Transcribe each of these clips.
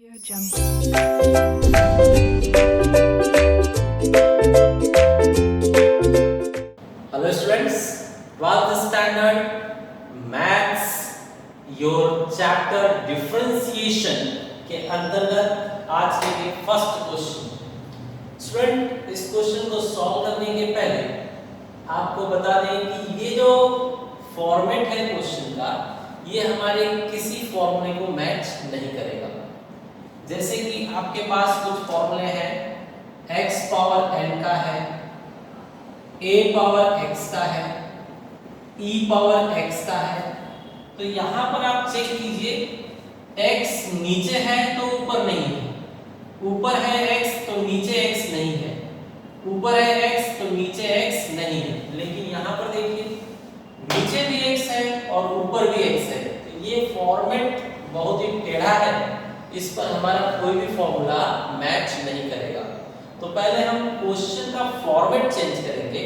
Audio Jungle. Hello students, 12th standard maths your chapter differentiation के अंतर्गत आज के लिए फर्स्ट क्वेश्चन। स्टूडेंट, इस क्वेश्चन को सॉल्व करने के पहले आपको बता दें कि ये जो फॉर्मेट है क्वेश्चन का, ये हमारे किसी फॉर्मूले को मैच नहीं करेगा। जैसे कि आपके पास कुछ फॉर्मूले हैं, x पावर n का है, a पावर x का है, e पावर x का है। तो यहाँ पर आप चेक कीजिए, x नीचे है तो ऊपर नहीं है, ऊपर है x तो नीचे x नहीं है, ऊपर है x तो नीचे x नहीं है। लेकिन यहाँ पर देखिए, नीचे भी x है और ऊपर भी x है। तो ये फॉर्मेट बहुत ही टेढ़ा है, इस पर हमारा कोई भी फॉर्मूला मैच नहीं करेगा। तो पहले हम क्वेश्चन का फॉर्मेट चेंज करेंगे,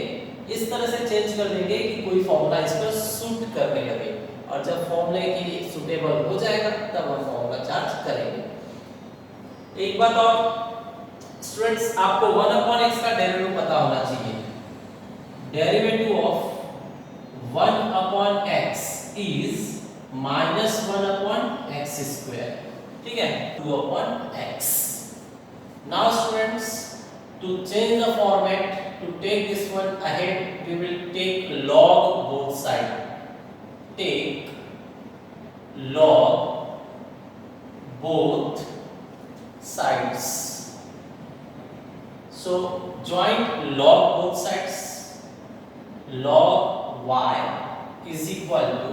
इस तरह से चेंज कर देंगे कि कोई फॉर्मूला इस पर सूट करने लगे, और जब फॉर्मूले के लिए सूटेबल हो जाएगा तब हम फॉर्मूला चार्ज करेंगे। एक बात और स्टूडेंट्स, आपको 1/x का डेरिवेटिव पता होना चाहिए। Derivative of 1/x is -1/x², ठीक है, 2/x। Now students, to change the format, to take this one ahead, we will take log both sides. Take log both sides. So join log both sides. Log y is equal to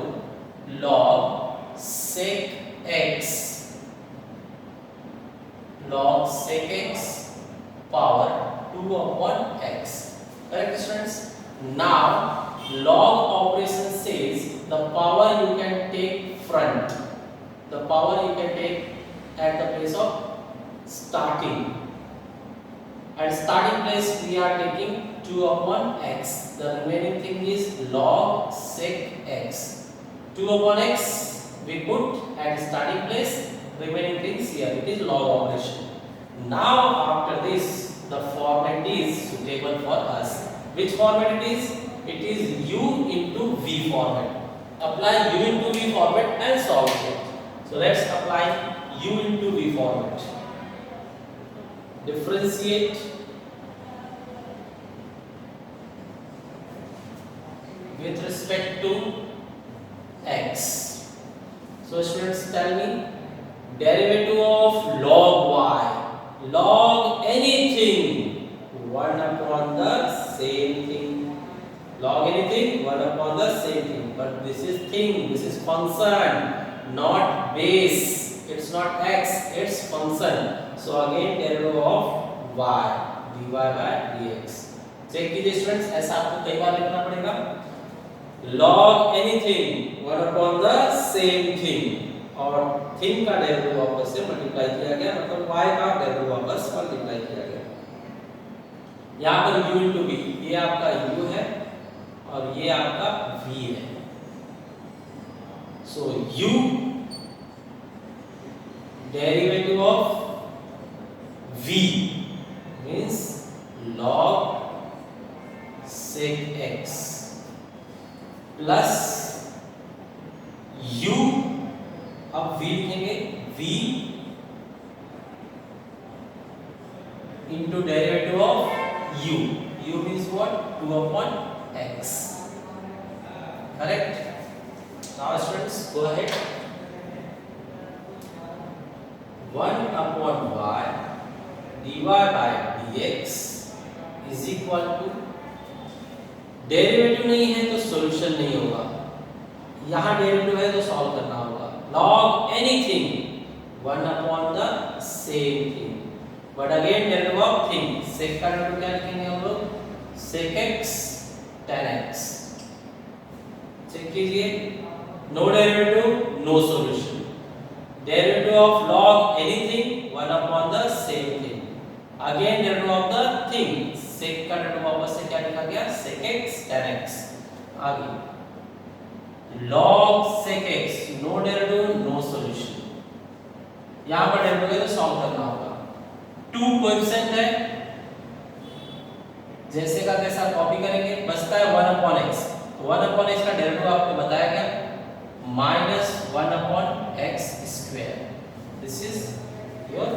log sec x, log sec x power 2/x. Correct students? Now log operation says the power you can take front, the power you can take at the place of starting. At starting place we are taking 2/x. The remaining thing is log sec x. 2/x we put at starting place, remaining things here, it is log operation. Now after this, the format is suitable for us. Which format it is? It is u into v format. Apply u into v format and solve it. So let's apply u into v format. Differentiate with respect to x. So students, tell me, derivative of log y, log anything, 1/the same thing. Log anything, 1/the same thing. But this is thing, this is function, not base. It's not x, it's function. So again derivative of y, dy by dx. Check कीजिए students, ऐसा आपको कई बार लिखना पड़ेगा। log anything, 1/the same thing, और thing का derivative वापस से मल्टीप्लाई किया गया, मतलब y का डेरिवेटिव वापस मल्टीप्लाई किया गया। यहाँ पर u into v, ये आपका u है और ये आपका v है। So u derivative of v means log sec x plus u, अब v लिखेंगे, v into derivative of u. u means what? 2/x. Correct? Now students, go ahead. 1/y dy by dx is equal to, derivative नहीं है तो solution नहीं होगा, यहाँ derivative है तो सॉल्व करना होगा। log anything, 1/the same thing, but again derivative of thing, sec का डेरिवेटिव क्या लिखेंगे हम लोग? sec x tan x। Check कीजिए, no derivative no solution. Derivative of log anything, 1/the same thing, again derivative of the thing, sec का derivative वापस से क्या लिखा गया? sec x tan x। आगे log sec x, no derivative no solution, यहाँ पर डेरिवेटिव वैल्यू सॉल्व करना होगा। 2 कोएफिशिएंट है, जैसे का तैसा कॉपी करेंगे, बचता है 1/x। तो 1/x का डेरिवेटिव आपको बताया गया -1/x²। This is your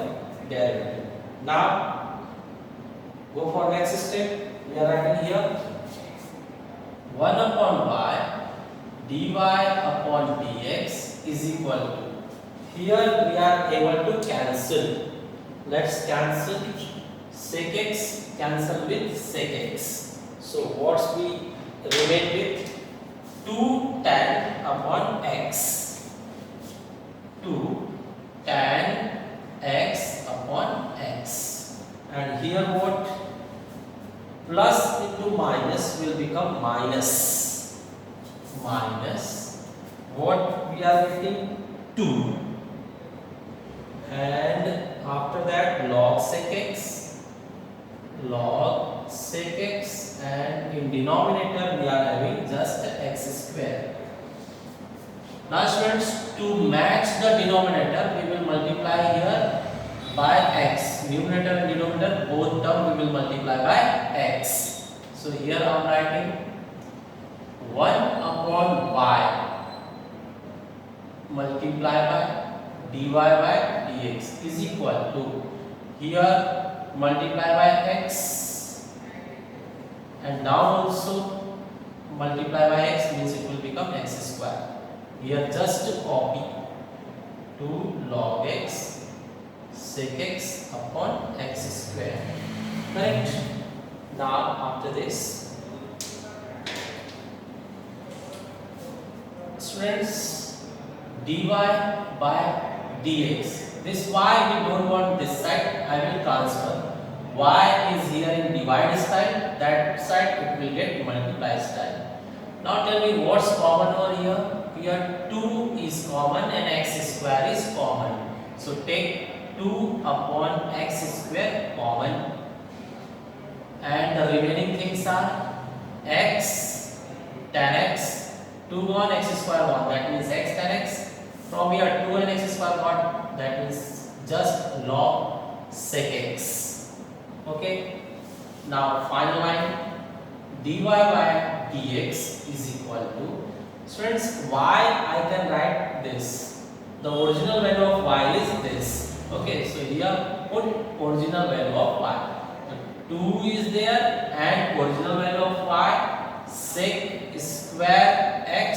derivative. Now go for next step. We are writing here 1/y dy/dx is equal to, here we are able to cancel. Let's cancel sec x cancel with sec x. So what's we remain with 2 tan upon x, 2 tan x upon x, and here what, plus into minus will become minus what we are getting 2, and after that log sec x, and in denominator we are having just x². Now students, to match the denominator we will multiply here by x. Numerator and denominator both term we will multiply by x. So here I am writing 1/y multiply by dy/dx is equal to, here multiply by x, and down also multiply by x means it will become x². Here just copy 2 log x sec x upon x². Correct? Now after this, students, dy by dx, this y we don't want this side, I will transfer. Y is here in divide style, that side it will get multiply style. Now tell me what's common over here. Here 2 is common and x² is common. So take 2 upon x² common, and the remaining things are x tan x, 2 1 x² 1, that means x tan x. From here 2 and x² got, that means just log sec x. Okay, now final line dy/dx is equal to, students, y I can write this, the original value of y is this. Okay, so here put original value of y, 2 is there, and original value of y sec square x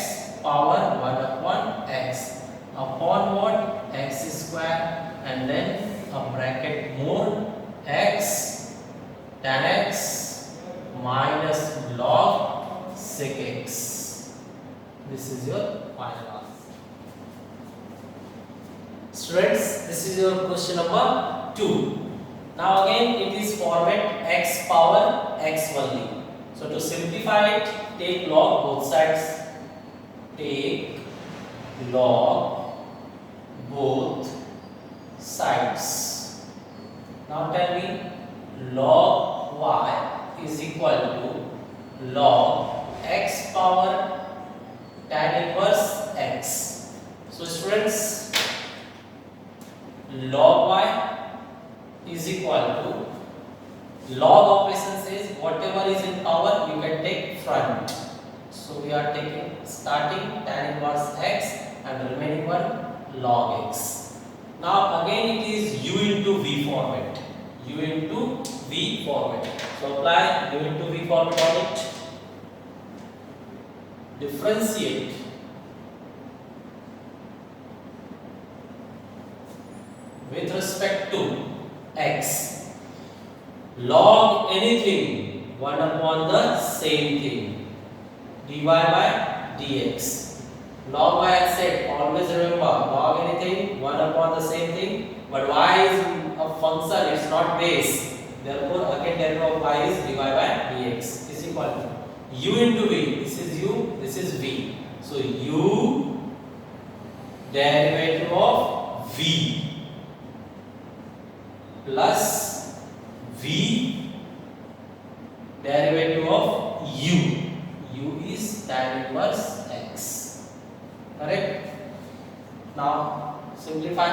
power 1/x upon what, x², and then a bracket more x tan x minus log sec x. This is your final answer. Students, this is your question number 2. Now again it is format x power x only. So to simplify it, take log both sides. Take log both sides. Now tell me log y is equal to log x power tan inverse x. So students, log y is equal to, log operation says whatever is in power you can take front. So we are taking starting tan inverse x and remaining one log x. Now again it is u into v format. U into v format. So apply u into v format on it. Differentiate with respect to x. Log anything 1/the same thing. dy/dx. Log y I said, always remember log anything 1/the same thing, but y is a function, it's not base. Therefore again derivative of y is dy/dx is equal to u into v. This is u, this is v. So u derivative of v plus v derivative of u. U is tan inverse x. Correct? Now simplify.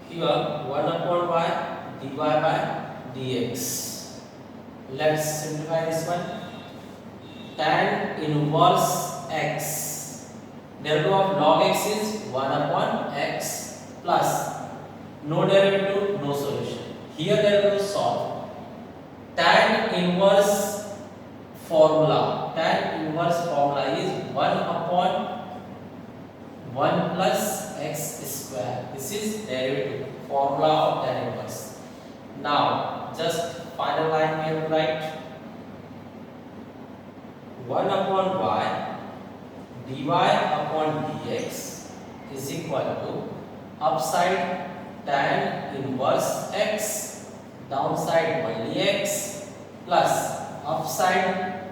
here 1 upon y dy by dx. Let's simplify this one. Tan inverse x, derivative of log x is 1 upon x plus no derivative, no solution. Here derivative solve. Tan inverse formula is 1 upon 1 plus x square. This is derivative formula of tan inverse. Now just final line we have to write 1 upon y dy upon dx is equal to upside tan inverse x, downside only x, plus upside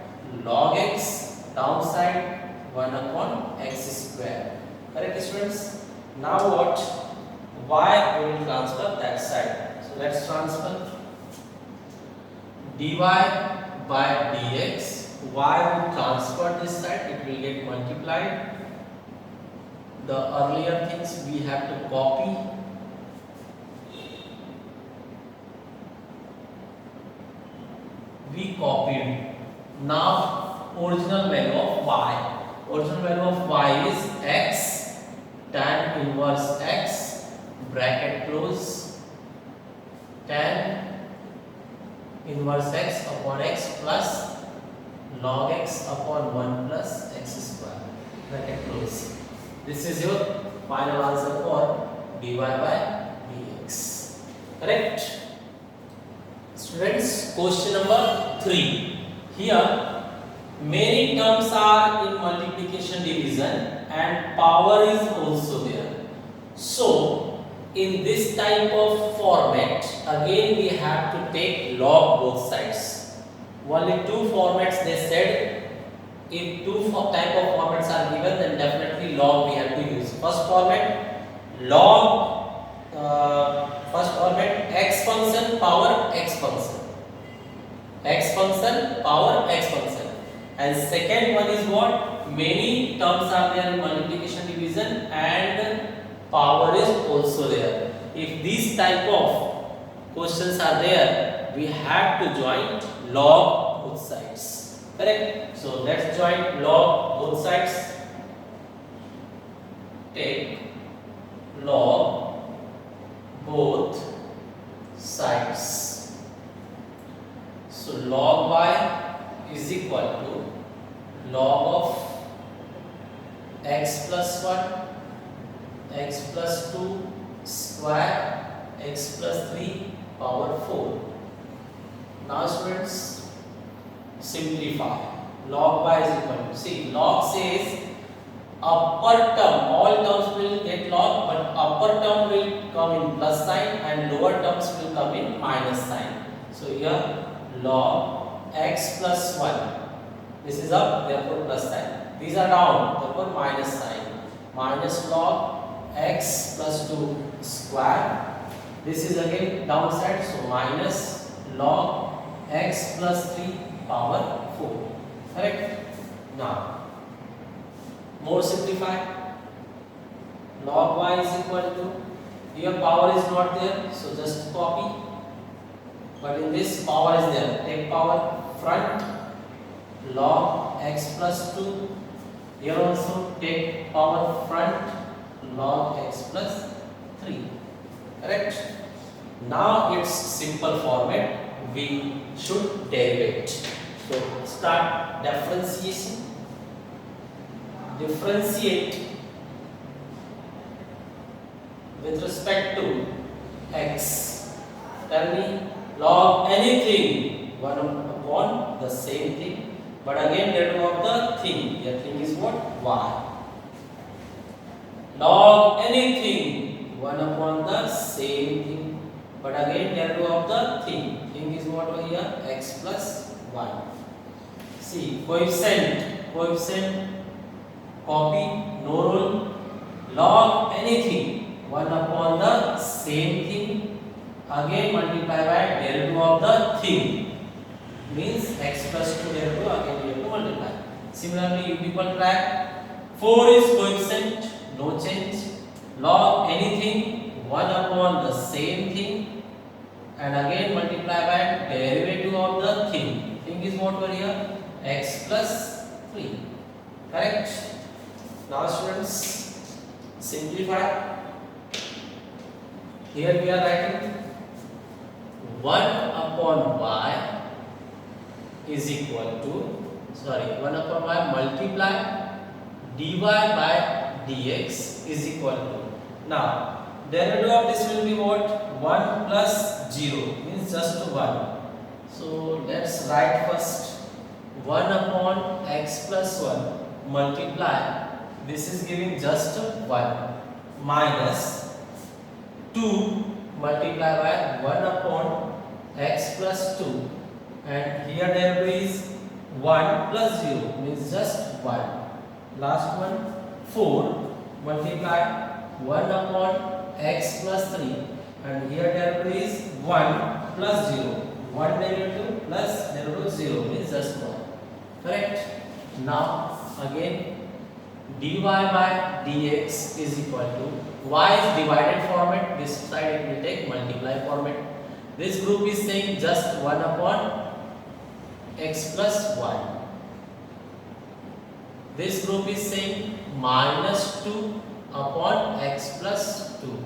log x, downside 1 upon x square. Correct, students? Now what? Y we will transfer that side. So let's transfer dy by dx. Y will transfer this side, it will get multiplied. The earlier things we have to copy. We copied. Now original value of y. Original value of y is x tan inverse x bracket close tan inverse x upon x plus log x upon 1 plus x square bracket close. This is your final answer for dy by dx. Correct? Students, question number 3. Here many terms are in multiplication division and power is also there. So in this type of format again we have to take log both sides. Only two formats they said. If two type of formats are given, then definitely log we have to use. First format x function power x function, x function power x function, and second one is what? Many terms are there in multiplication division and power is also there. If these type of questions are there, we have to join log both sides. Correct? So let's join log both sides. Take log both sides. So log y is equal to log of x plus 1 x plus 2 square x plus 3 power 4. Now students, simplify. Log y is equal to, see, log says upper term, all terms will get log, but upper term will come in plus sign and lower terms will come in minus sign. So here log x plus 1, this is up, therefore plus sign. These are down, therefore minus sign. Minus log x plus 2 square. This is again downside, so minus log x plus 3 power 4. Correct? Now more simplify. Log y is equal to, here power is not there, so just copy, but in this power is there. Take power front, log x plus 2. Here also take power front, log x plus 3. Correct? Now it's simple format, we should derivate. So start differentiation. Differentiate with respect to x. Tell me log anything 1 upon the same thing, but again derivative of the thing. The thing is what? Y. Log anything 1 upon the same thing, but again derivative of the thing. Thing is what over here? X plus 1. See, coefficient copy, no rule. Log anything 1 upon the same thing, again multiply by derivative of the thing, means x plus 2 derivative, again we have to multiply. Similarly you people track 4 is coefficient, no change. Log anything 1 upon the same thing and again multiply by derivative of the thing. Thing is what over here? X plus 3. Correct? Now students, simplify. Here we are writing 1 upon y is equal to, 1 upon y multiply dy by dx is equal to. Now derivative of this will be what? 1 plus 0 means just 1. So let's write first 1 upon x plus 1 multiply, this is giving just 1, minus 2 multiply by 1 upon x plus 2, and here derivative is 1 plus 0 means just 1. Last one 4 multiply 1 upon x plus 3, and here derivative is 1 plus 0. 1 derivative plus derivative 0 means just 1. Correct? Now again dy by dx is equal to, y is divided format, this side it will take multiply format. This group is saying just 1 upon x plus 1. This group is saying minus 2 upon x plus 2.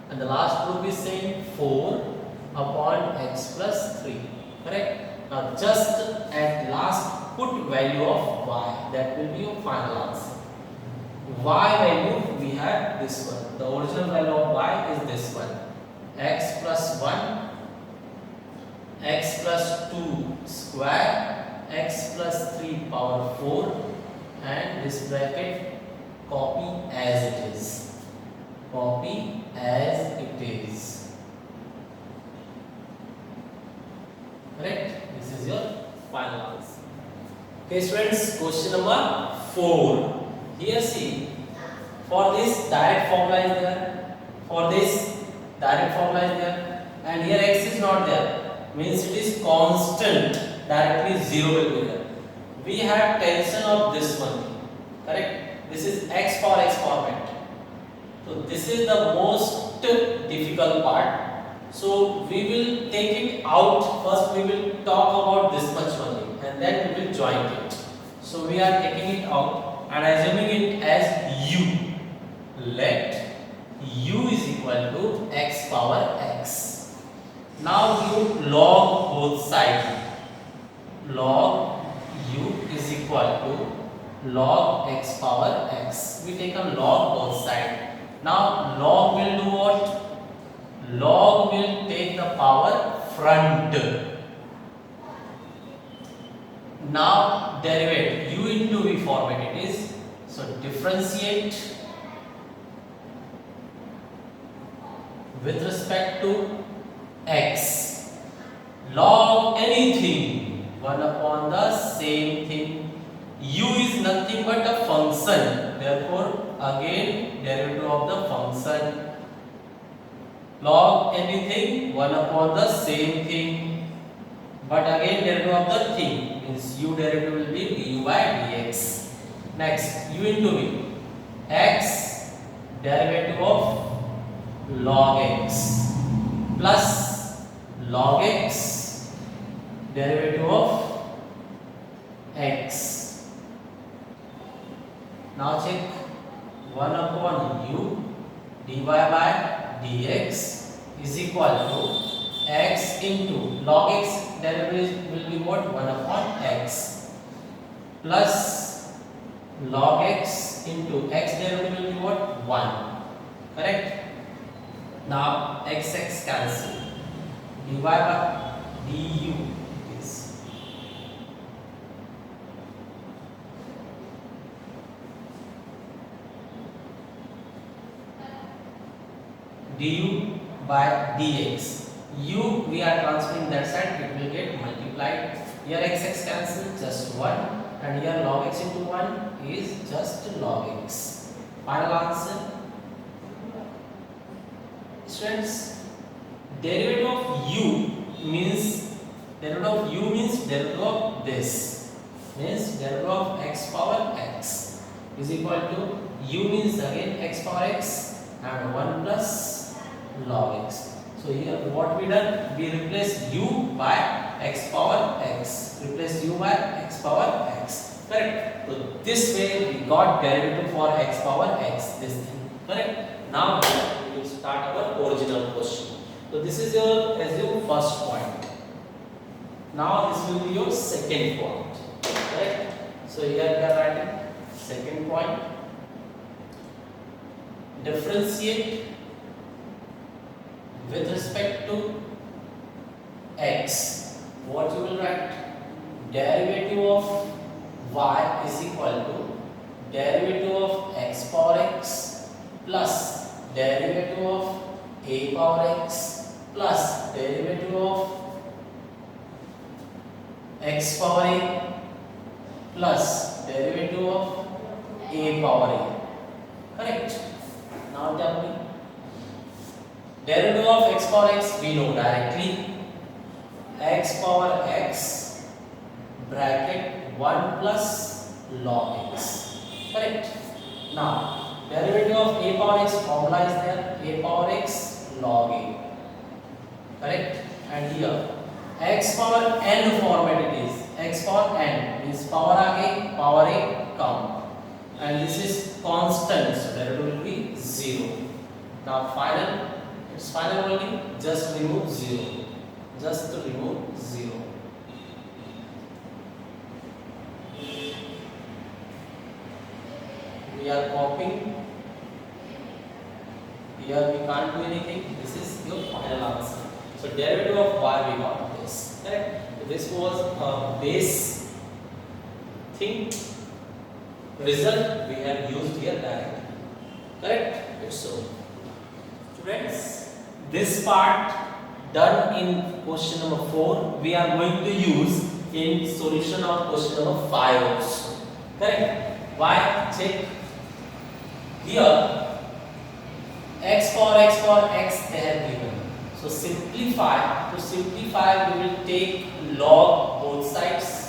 And the last group is saying 4 upon x plus 3. Correct? Now just at last put value of y. That will be your final answer. Y value we have this one. The original value of y is this one. X plus 1, x plus 2 square, x plus 3 power 4, and this bracket copy as it is. Copy as it is. Correct? This is your final answer. Okay students, question number 4. Here see, for this direct formula is there, for this direct formula is there, and here x is not there, means it is constant, directly 0 will be there. We have tension of this one. Correct? This is x power x format. So this is the most difficult part. So we will take it out. First we will talk about this much only, and then we will join it. So we are taking it out and assuming it as u. Let u is equal to x power x. Now you log both sides. Log u is equal to log x power x. We take a log both sides. Now log will do what? Log will take the power front. Now derivate u into v format it is. So differentiate with respect to x. Log anything 1 upon the same thing. U is nothing but a function. Therefore again derivative of the function. Log anything 1 upon the same thing. But again derivative of the thing means u derivative will be du by dx. Next u into v. X derivative of log x plus log x derivative of x. Now check 1 upon u dy by dx is equal to x into log x derivative will be what? 1 upon x plus log x into x derivative will be what? 1. Correct? Now x cancel. dy by du is du by dx. U we are transferring that side, it will get multiplied. Here x cancel, just 1, and here log x into 1 is just log x. Final answer. Students, derivative of u means derivative of this, means derivative of x power x is equal to u means again x power x and 1 plus log x. So here what we done? We replace u by x power x. Replace u by x power x. Correct? So this way we got derivative for x power x. This thing. Correct? Now we will start our original question. So this is your first point. Now this will be your second point. Correct? So here we are writing second point. Differentiate with respect to x. What you will write? Derivative of y is equal to derivative of x power x plus derivative of a power x plus derivative of x power a plus derivative of a power a. Correct? Now tell me. Derivative of x power x we know directly. X power x bracket 1 plus log x. Correct? Now derivative of a power x formula is there. A power x log a. Correct? And here x power n format it is. X power n means power a come. And this is constant, so derivative will be 0. Now final, it's final only, just remove 0. Just to remove 0. We are copying. Here we can't do anything. This is your final answer. So derivative of y we got this. Correct? So this was a base thing. Result we have used here directly. Correct? It's so. Students, this part done in question number 4 we are going to use in solution of question number 5 also. Correct? Why? Check. Here x power x they have given. So simplify. To simplify we will take log both sides.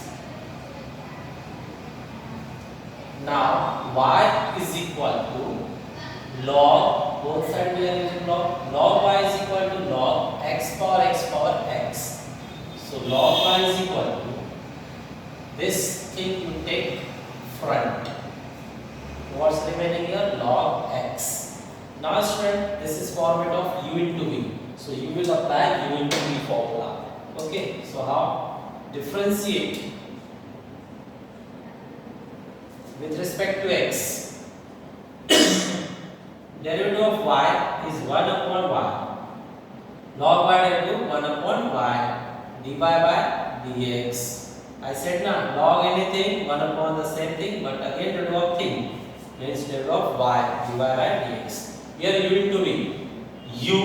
Now y is equal to log, both sides we are using log y is equal to log x power x. So log y is equal to this thing you take front. What's remaining here? Log x. Now student, this is format of u into v. So you will apply u into v formula. Okay, so how? Differentiate with respect to x. Derivative of y is 1 upon y. Log y derivative 1 upon y dy by dx. I said na, log anything 1 upon the same thing, but again derivative of thing means derivative of y dy by dx. Here u into v, u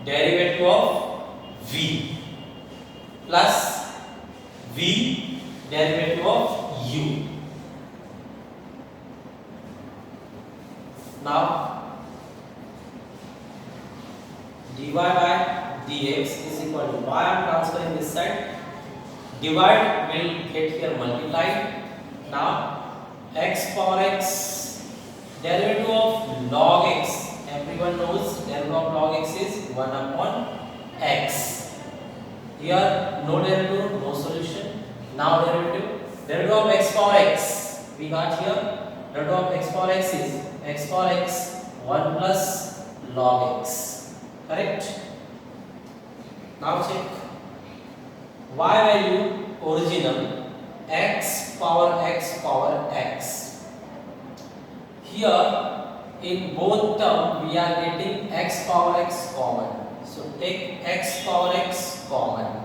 derivative of v plus v derivative of u. Now dy by dx is equal to y. I am transferring this side. Divide will get here multiplied. Now x power x derivative of log x. Everyone knows derivative of log x is 1 upon x. Here no derivative, no solution. Now derivative of x power x. We got here derivative of x power x is x power x 1 plus log x. Correct? Now check. Y value original x power x. Here in both terms we are getting x power x common. So take x power x common.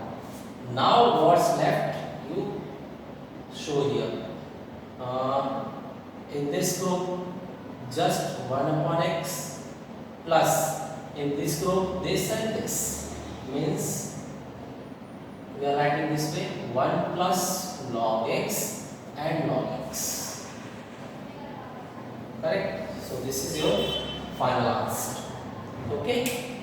Now what's left? You show here. In this group just 1 upon x plus in this group this and this, means we are writing this way 1 plus log x and log x. Correct? So this is your final answer. Okay.